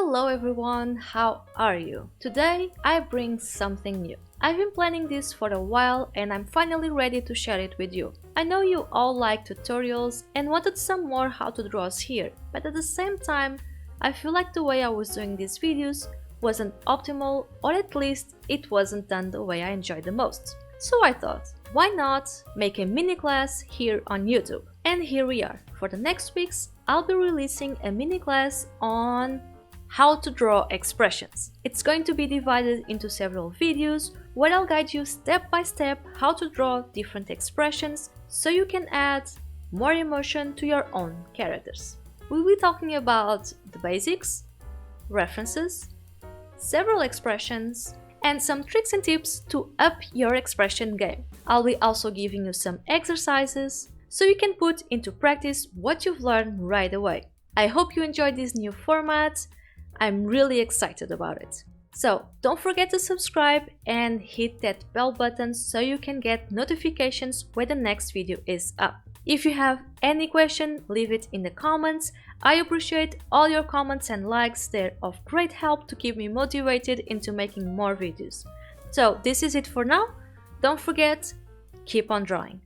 Hello everyone, how are you? Today I bring something new. I've been planning this for a while and I'm finally ready to share it with you. I know you all like tutorials and wanted some more how to draws here, but at the same time I feel like the way I was doing these videos wasn't optimal, or at least it wasn't done the way I enjoyed the most. So I thought, why not make a mini class here on YouTube? And here we are. For the next weeks, I'll be releasing a mini class on how to draw expressions. It's going to be divided into several videos where I'll guide you step by step how to draw different expressions so you can add more emotion to your own characters. We'll be talking about the basics, references, several expressions, and some tricks and tips to up your expression game. I'll be also giving you some exercises so you can put into practice what you've learned right away. I hope you enjoyed this new format. I'm really excited about it. So don't forget to subscribe and hit that bell button so you can get notifications when the next video is up. If you have any question, leave it in the comments. I appreciate all your comments and likes. They're of great help to keep me motivated into making more videos. So this is it for now. Don't forget, keep on drawing.